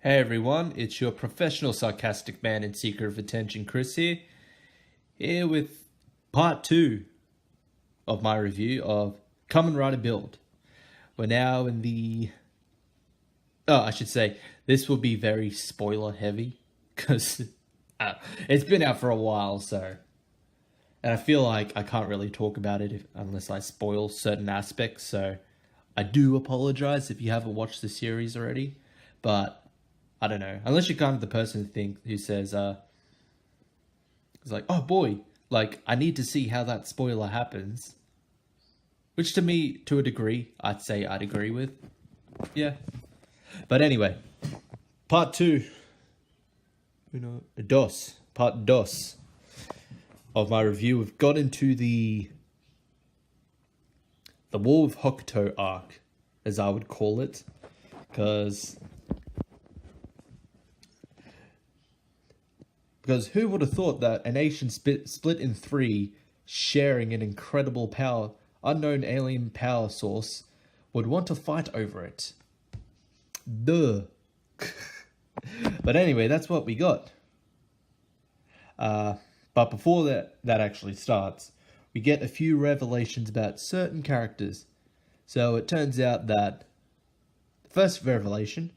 Hey everyone, it's your professional sarcastic man and seeker of attention, Chris here with part 2 of my review of Kamen Rider Build. We're now in the... Oh, I should say, this will be very spoiler heavy, because it's been out for a while, so... And I feel like I can't really talk about it unless I spoil certain aspects, so I do apologize if you haven't watched the series already, but... I don't know. Unless you're kind of the person who says, it's like, oh boy, like, I need to see how that spoiler happens. Which to me, to a degree, I'd say I'd agree with. Yeah. But anyway, part 2. Part dos of my review. We've got into the War of Hokuto arc, as I would call it. Because who would have thought that a nation split in three, sharing an incredible unknown alien power source, would want to fight over it? Duh. But anyway, that's what we got. But before that actually starts, we get a few revelations about certain characters. So it turns out that... The first revelation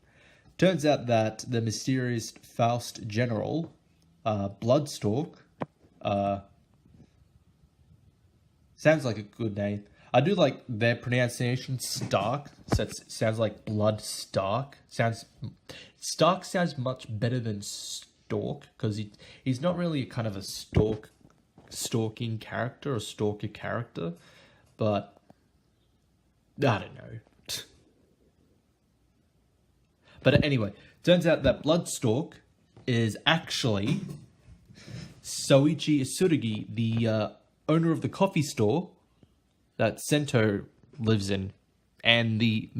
turns out that the mysterious Faust general... Bloodstalk. Sounds like a good name. I do like their pronunciation, Stark. So it sounds like Blood Stark. Stark sounds much better than Stalk, because he's not really kind of a stalking character or stalker character, but I don't know. But anyway, turns out that Bloodstalk is actually Soichi Tsurugi, the owner of the coffee store that Sento lives in, and the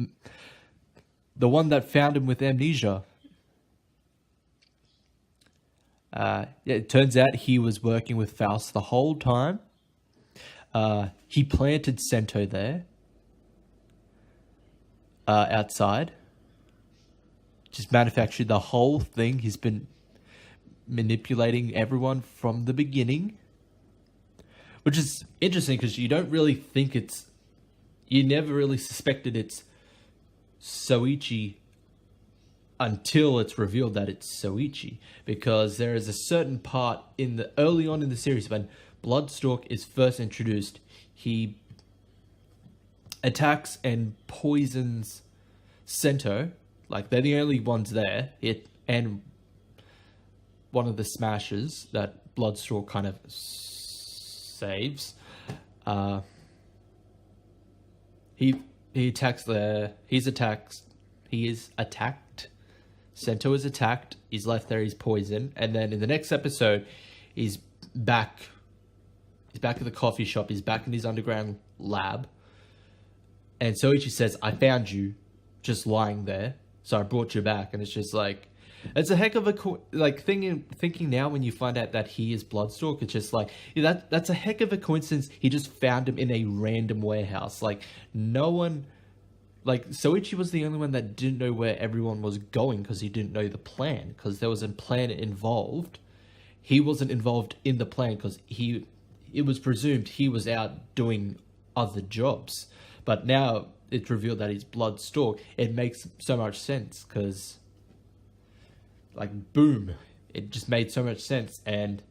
one that found him with amnesia. It turns out he was working with Faust the whole time. He planted Sento there, outside. Just manufactured the whole thing. He's been manipulating everyone from the beginning, which is interesting because you don't really think you never really suspected it's Soichi until it's revealed that it's Soichi, because there is a certain part early on in the series when Bloodstalk is first introduced. He attacks and poisons Sento. Like, they're the only ones there. And one of the smashes that Bloodstalk kind of saves. He attacks he is attacked. Sento is attacked. He's left there. He's poisoned. And then in the next episode, he's back. He's back at the coffee shop. He's back in his underground lab. And Soichi says, "I found you just lying there. So I brought you back." And it's just like, it's a heck of a thinking now when you find out that he is Bloodstalk. It's just like, yeah, that's a heck of a coincidence. He just found him in a random warehouse. Like, no one, like, Soichi was the only one that didn't know where everyone was going because he didn't know the plan, because there was a plan involved. He wasn't involved in the plan because it was presumed he was out doing other jobs. But now it's revealed that he's Bloodstalk. It makes so much sense because, like, boom, it just made so much sense, and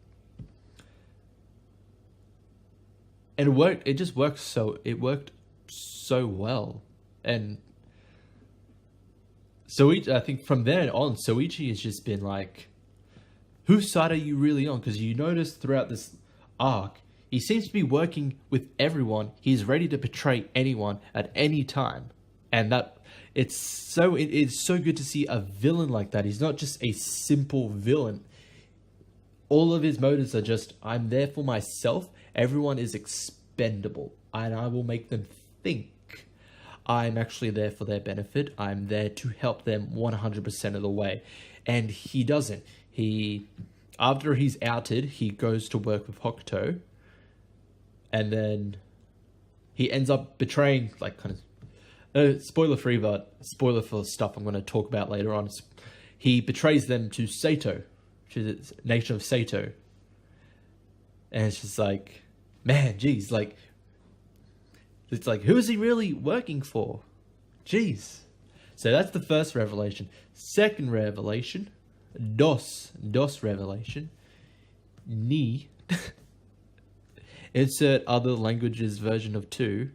it worked. It just worked it worked so well. And Soichi, I think from then on, Soichi has just been like, whose side are you really on? Because you notice throughout this arc, he seems to be working with everyone. He's ready to betray anyone at any time. And it's so good to see a villain like that. He's not just a simple villain. All of his motives are just, I'm there for myself. Everyone is expendable, and I will make them think I'm actually there for their benefit. I'm there to help them 100% of the way. And he doesn't. After he's outed, he goes to work with Hokuto. And then he ends up betraying, like, kind of spoiler free, but spoiler for stuff I'm going to talk about later on. he betrays them to Sento, which is the nation of Sento. And it's just like, man, geez, like, it's like, who is he really working for? Jeez. So that's the first revelation. Second revelation, dos revelation, ni, insert other languages version of 2.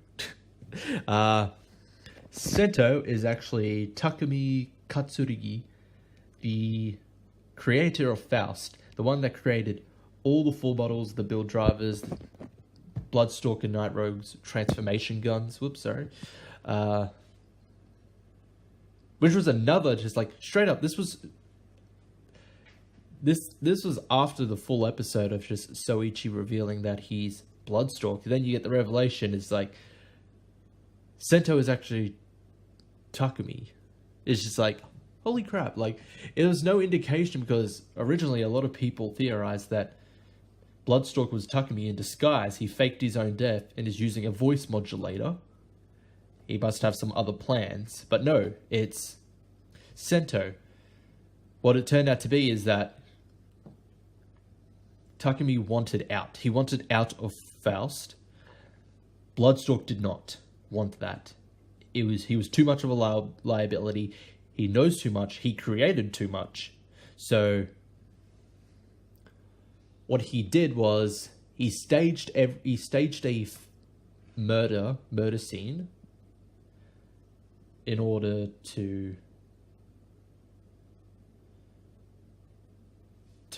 Sento is actually Takumi Katsuragi, the creator of Faust, the one that created all the full bottles, the build drivers, Bloodstalker, Night Rogues, transformation guns. Whoops, sorry. Which was another, just like, straight up, this was after the full episode of just Soichi revealing that he's Bloodstalker. Then you get the revelation, it's like, Sento is actually Takumi. It's just like, holy crap. Like, it was no indication, because originally a lot of people theorized that Bloodstalker was Takumi in disguise. He faked his own death and is using a voice modulator. He must have some other plans. But no, it's Sento. What it turned out to be is that Takumi wanted out. He wanted out of Faust. Bloodstalker did not want that. He was too much of a liability. He knows too much. He created too much. So what he did was he staged a murder scene in order to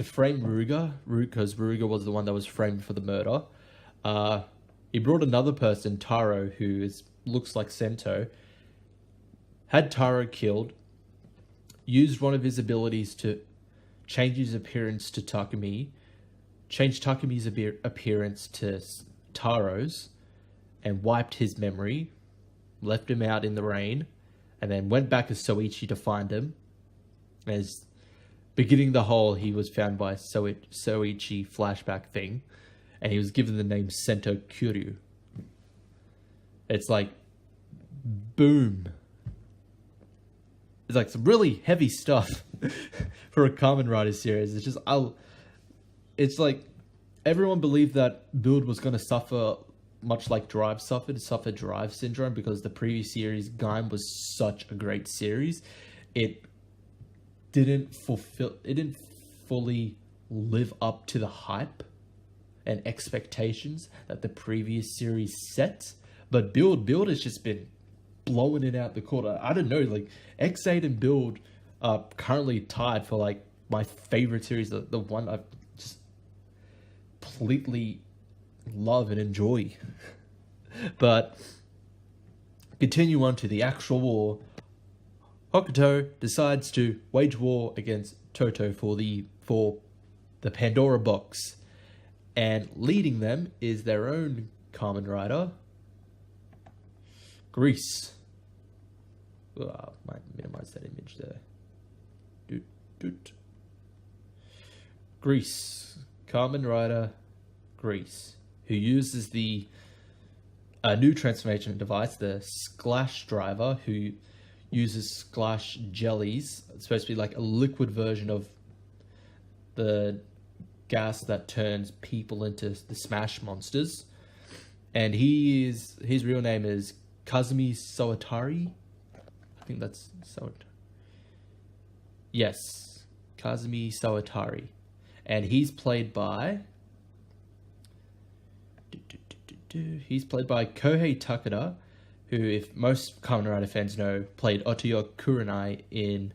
frame Ruga, because Ruga was the one that was framed for the murder. He brought another person, Taro, who looks like Sento, had Taro killed, used one of his abilities to change his appearance to Takumi, changed Takumi's appearance to Taro's, and wiped his memory, left him out in the rain, and then went back as Soichi to find him. As beginning the whole, he was found by Soichi flashback thing, and he was given the name Sento Kuryu. It's like, boom. It's like some really heavy stuff for a Kamen Rider series. It's just, it's like, everyone believed that Build was going to suffer much like Drive suffered Drive syndrome, because the previous series, Gaim, was such a great series. It didn't fully live up to the hype and expectations that the previous series set. But Build has just been blowing it out the quarter. I don't know, like, X8 and Build are currently tied for like my favorite series, the one I just completely love and enjoy. But continue on to the actual war. Hokuto decides to wage war against Touto for the Pandora Box, and leading them is their own Kamen Rider, Grease. I might minimize that image there. Grease, Kamen Rider Grease, who uses the new transformation device, the Splash Driver, who uses Splash jellies. It's supposed to be like a liquid version of the gas that turns people into the Smash monsters. And his real name is Kazumi Sawatari. I think that's Sawatari. Yes, Kazumi Sawatari. And he's played by Kohei Takeda, who, if most Kamen Rider fans know, played Otoyo Kurenai in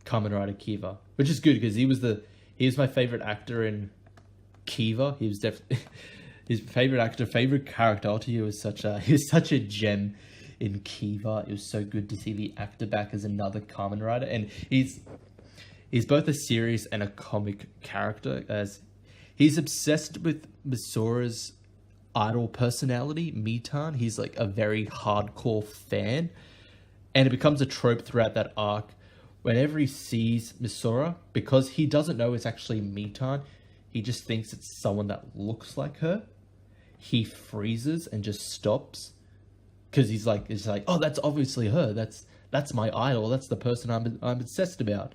Kamen Rider Kiva, which is good because he was my favorite actor in Kiva. He was definitely his favorite character. Otoyo was such a gem in Kiva. It was so good to see the actor back as another Kamen Rider, and he's both a serious and a comic character, as he's obsessed with Misura's idol personality, Mitan. He's like a very hardcore fan, and it becomes a trope throughout that arc. Whenever he sees Misora, because he doesn't know it's actually Mitan, he just thinks it's someone that looks like her, he freezes and just stops, because it's like, oh, that's obviously her. That's that's my idol. That's the person I'm obsessed about.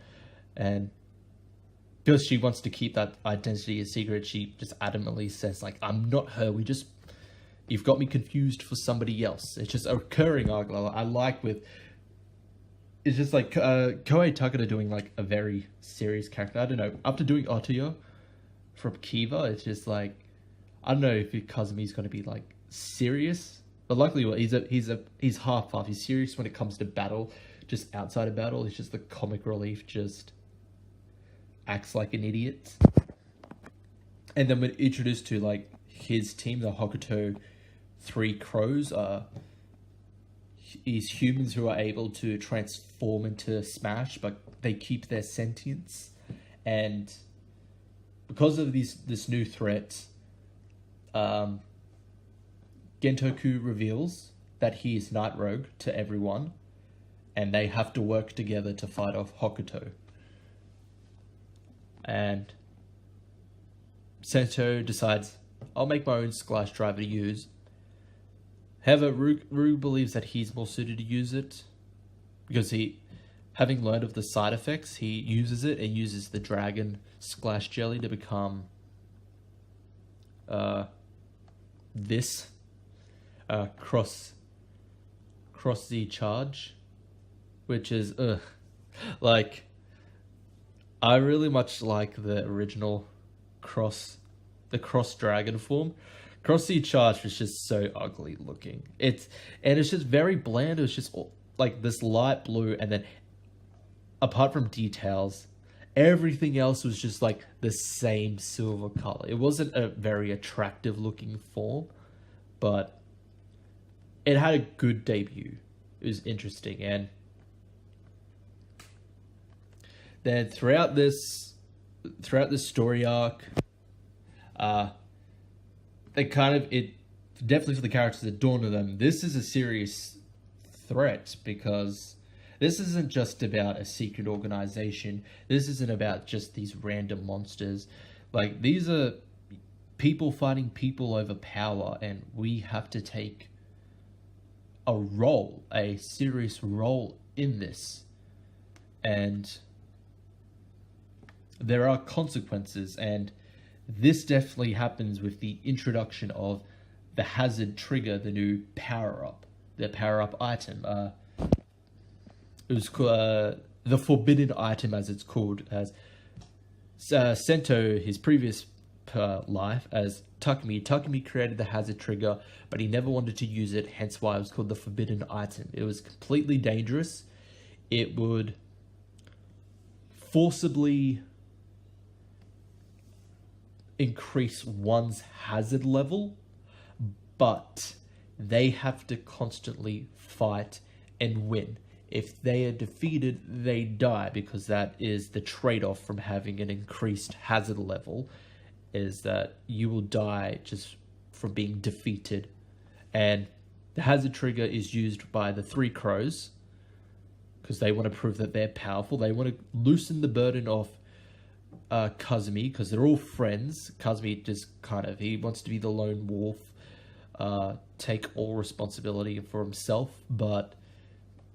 And because she wants to keep that identity a secret, she just adamantly says, like, I'm not her. You've got me confused for somebody else. It's just a recurring arc I like with. It's just like Koei Takada doing like a very serious character. I don't know. After doing Otoyo from Kiva, it's just like, I don't know if Kazumi's going to be like serious, but luckily he's half. He's serious when it comes to battle. Just outside of battle, it's just the comic relief. Just acts like an idiot. And then we're introduced to like his team, the Hokuto Three Crows. Is humans who are able to transform into Smash, but they keep their sentience. And because of this new threat, Gentoku reveals that he is Night Rogue to everyone, and they have to work together to fight off Hokuto. And Sento decides, I'll make my own Splash Driver to use. However, Rue believes that he's more suited to use it because having learned of the side effects, he uses it and uses the Dragon Splash Jelly to become cross Z charge, which is like, I really much like the original cross dragon form. Cross Z charge was just so ugly looking. It's just very bland. It was just like this light blue, and then apart from details, everything else was just like the same silver color. It wasn't a very attractive looking form, but it had a good debut. It was interesting, and then throughout this story arc, it definitely for the characters that dawn on them, this is a serious threat, because this isn't just about a secret organization. This isn't about just these random monsters. Like, these are people fighting people over power, and we have to take a serious role in this. And there are consequences, and this definitely happens with the introduction of the Hazard Trigger, the new power-up, the power-up item. It was called the Forbidden Item, as it's called, as Sento, his previous life as Takumi. Takumi created the Hazard Trigger, but he never wanted to use it, hence why it was called the Forbidden Item. It was completely dangerous. It would forcibly increase one's hazard level, but they have to constantly fight and win. If they are defeated, they die, because that is the trade-off from having an increased hazard level, is that you will die just from being defeated. And the Hazard Trigger is used by the Three Crows because they want to prove that they're powerful. They want to loosen the burden off Kazumi, because they're all friends. Kazumi just he wants to be the lone wolf, take all responsibility for himself, but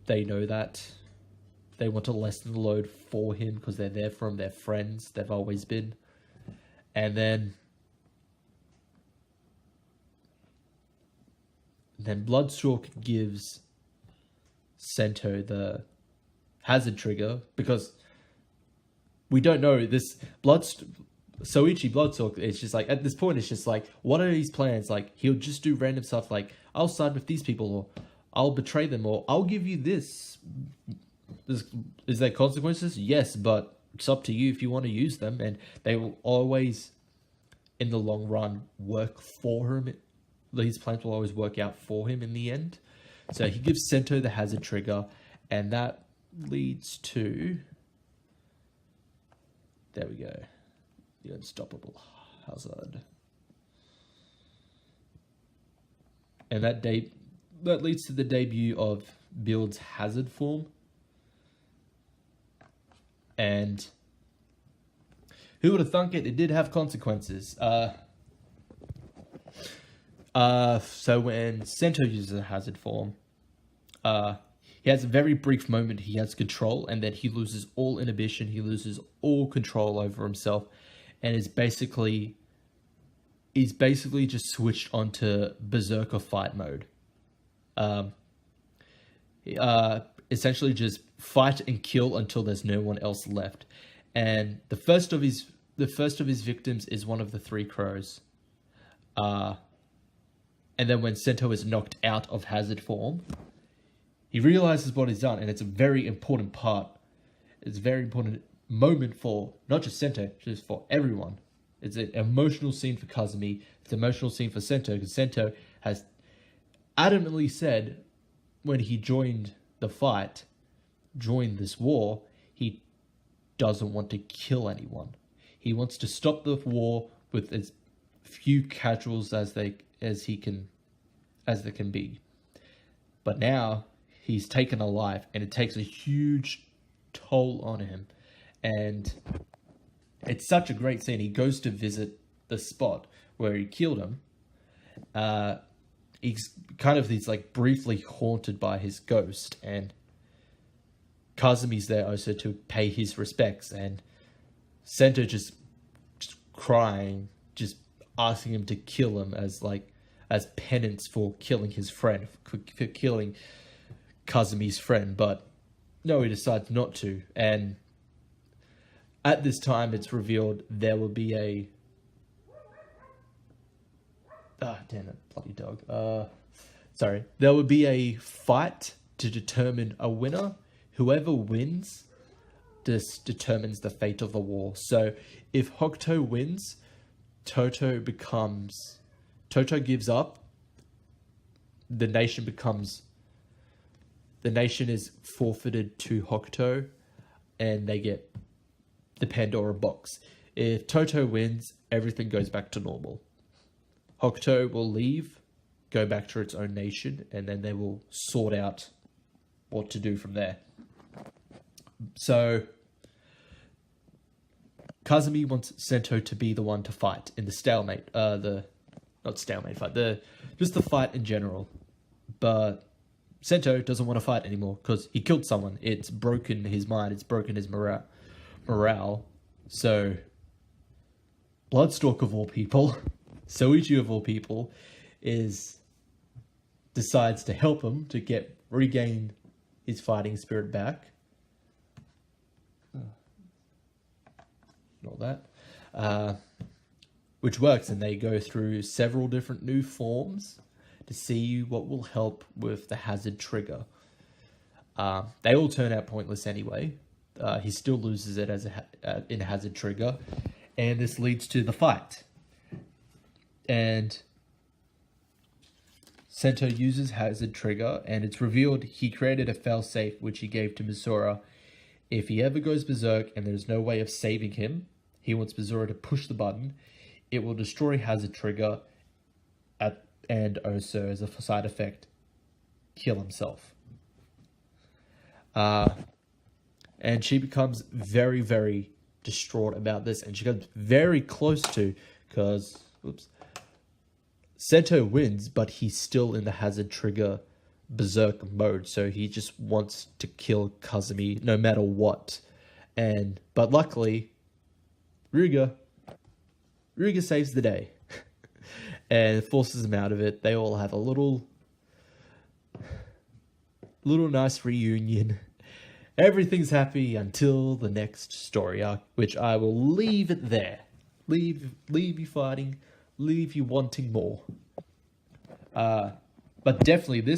they know that they want to lessen the load for him because they're there for him. They're friends. They've always been. And then Bloodstalk gives Sento the Hazard Trigger, because we don't know this Soichi Bloodstalk. It's just like, at this point, it's just like, what are his plans? Like, he'll just do random stuff like, I'll side with these people, or I'll betray them, or I'll give you this. Is there consequences? Yes, but it's up to you if you want to use them, and they will always, in the long run, work for him. His plans will always work out for him in the end. So he gives Sento the Hazard Trigger, and that leads to, there we go, the Unstoppable Hazard. And that leads to the debut of Build's Hazard form. And who would have thunk it? It did have consequences. So when Sento uses a Hazard form, he has a very brief moment. He has control, and then he loses all inhibition. He loses all control over himself, and he's basically just switched onto berserker fight mode. Essentially just fight and kill until there's no one else left. And the first of his victims is one of the three crows. And then when Sento is knocked out of hazard form, he realizes what he's done, and it's a very important part. It's a very important moment for not just Sento, just for everyone. It's an emotional scene for Kazumi. It's an emotional scene for Sento, because Sento has adamantly said when he joined this war, he doesn't want to kill anyone. He wants to stop the war with as few casualties as there can be. But now he's taken a life, and it takes a huge toll on him. And it's such a great scene. He goes to visit the spot where he killed him. He's like briefly haunted by his ghost, and Kazumi's there also to pay his respects, and Sento just crying, just asking him to kill him as penance for killing his friend, for killing Kazumi's friend. But no, he decides not to. And at this time, it's revealed there will be a... damn it, bloody dog. There will be a fight to determine a winner. Whoever wins, this determines the fate of the war. So if Hokuto wins, Touto gives up. The nation is forfeited to Hokuto, and they get the Pandora Box. If Touto wins, everything goes back to normal. Hokuto will leave, go back to its own nation, and then they will sort out what to do from there. So Kazumi wants Sento to be the one to fight in the stalemate, just the fight in general. But Sento doesn't want to fight anymore because he killed someone. It's broken his mind. It's broken his morale. So Bloodstalk of all people, Soichi of all people, decides to help him to regain his fighting spirit back. All that, which works, and they go through several different new forms to see what will help with the hazard trigger. They all turn out pointless anyway. He still loses it in hazard trigger, and this leads to the fight. And Sento uses hazard trigger, and it's revealed he created a failsafe which he gave to Misora. If he ever goes berserk and there's no way of saving him, he wants Misora to push the button. It will destroy hazard trigger, and also as a side effect, kill himself. And she becomes very, very distraught about this, and she comes very close to, because Sento wins, but he's still in the hazard trigger berserk mode, so he just wants to kill Kazumi no matter what. But luckily, Ryuga saves the day and forces him out of it. They all have a little nice reunion. Everything's happy until the next story arc, which I will leave it there. Leave you fighting, leave you wanting more. But definitely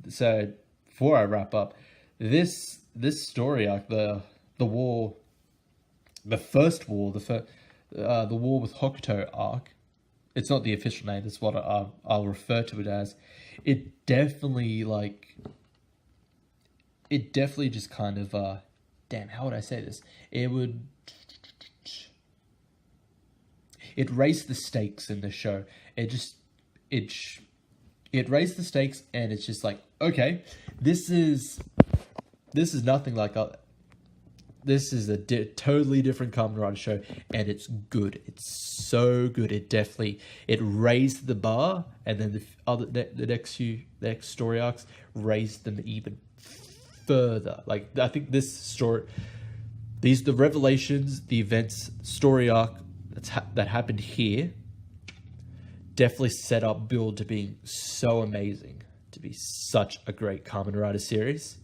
so before I wrap up, this story arc, the war, the first war, the war with Hokuto arc, it's not the official name, that's what I'll refer to it as. It definitely just kind of, how would I say this? It raised the stakes in the show. It raised the stakes, and it's just like, okay, this is nothing like this is a totally different Kamen Rider show, and it's good. It's so good. It raised the bar, and then the next story arcs raised them even further. Like, I think this story, the revelations, the events, story arc that happened here definitely set up Build to being so amazing, to be such a great Kamen Rider series.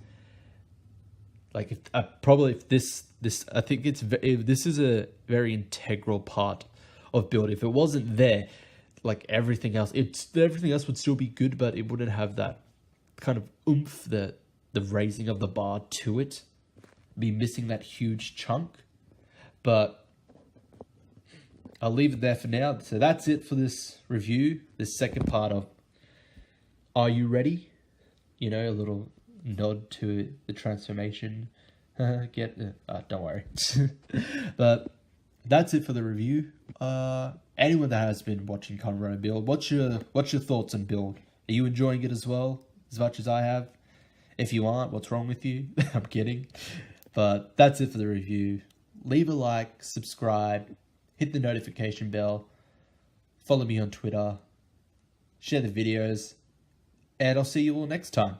Like, if this I think this is a very integral part of Build. If it wasn't there, like everything else would still be good, but it wouldn't have that kind of oomph, the raising of the bar to it. Be missing that huge chunk. But I'll leave it there for now. So that's it for this review, this second part of Are You Ready? You know, a little nod to the transformation. Don't worry. But that's it for the review. Anyone that has been watching Kamen Rider Build, what's your thoughts on Build? Are you enjoying it as well, as much as I have? If you aren't, what's wrong with you? I'm kidding. But that's it for the review. Leave a like, subscribe, hit the notification bell, follow me on Twitter, share the videos, and I'll see you all next time.